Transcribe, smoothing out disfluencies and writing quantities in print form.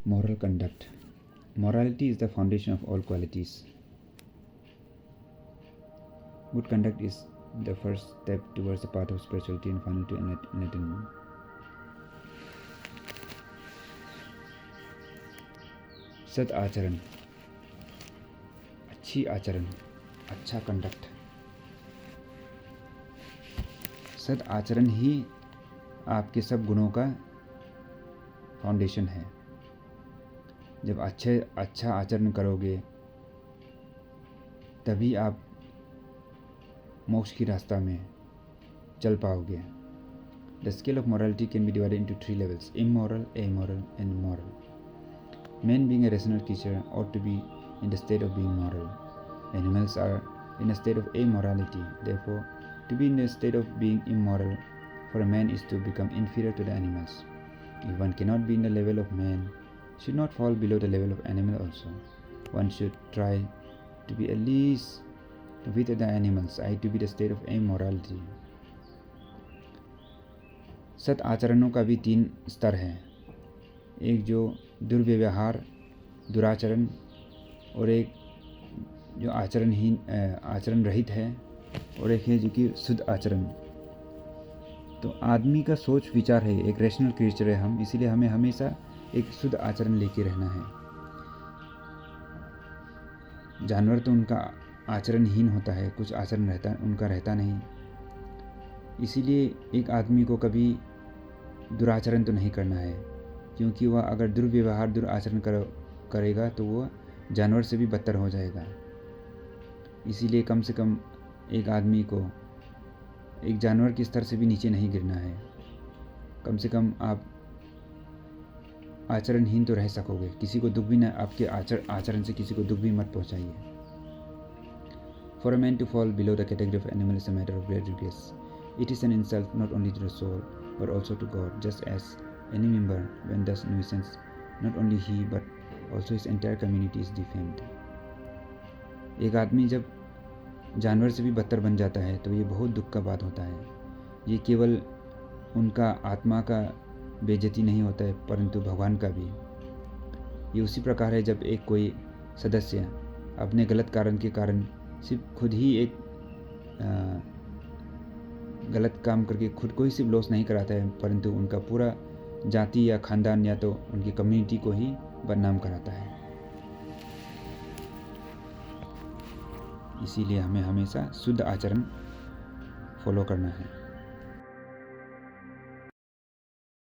Moral conduct. Morality is the foundation of all qualities. Good conduct is the first step towards the path of spirituality and final to enlightenment. सद आचरण, अच्छी आचरण, अच्छा conduct. सद आचरण ही आपके सब गुणों का फाउंडेशन है। जब अच्छा आचरण करोगे तभी आप मोक्ष की रास्ता में चल पाओगे। The scale of morality can be divided into 3 levels: immoral, amoral, and moral. Man, being a rational creature, ought to be in the state of being moral. Animals are in a state of amorality. Therefore, to be in a state of being immoral for a man is to become inferior to the animals. If one cannot be in the level of man, should not fall below the level of animal also. One should try to be at least with the animals, i.e. to be the state of immorality. सत आचरणों का भी 3 स्तर हैं। एक जो दुर्व्यवहार, दुराचरण, और एक जो आचरण रहित है, और एक है जो कि शुद्ध आचरण। तो आदमी का सोच विचार है, एक रैशनल क्रिएचर है हम, इसीलिए हमें हमेशा एक शुद्ध आचरण लेके रहना है। जानवर तो उनका आचरणहीन होता है, कुछ आचरण उनका रहता नहीं। इसीलिए एक आदमी को कभी दुराचरण तो नहीं करना है, क्योंकि वह अगर दुर्व्यवहार, दुराचरण करेगा तो वह जानवर से भी बदतर हो जाएगा। इसीलिए कम से कम एक आदमी को एक जानवर के स्तर से भी नीचे नहीं गिरना है। कम से कम आप आचरणहीन तो रह सकोगे, किसी को दुख भी ना, आपके आचरण से किसी को दुख भी मत पहुंचाइए। For a man to fall below the category of animal is a matter of great regrets. It is an insult not only to the soul but also to God, just as any member when thus nuisance, not only he but also his entire community is defamed. एक आदमी जब जानवर से भी बदतर बन जाता है तो ये बहुत दुख का बात होता है। ये केवल उनका आत्मा का बेइज्जती नहीं होता है, परंतु भगवान का भी। ये उसी प्रकार है जब एक कोई सदस्य अपने गलत कारण के कारण सिर्फ खुद ही एक गलत काम करके खुद को ही सिर्फ लॉस नहीं कराता है, परंतु उनका पूरा जाति या खानदान या तो उनकी कम्युनिटी को ही बदनाम कराता है। इसीलिए हमें हमेशा शुद्ध आचरण फॉलो करना है।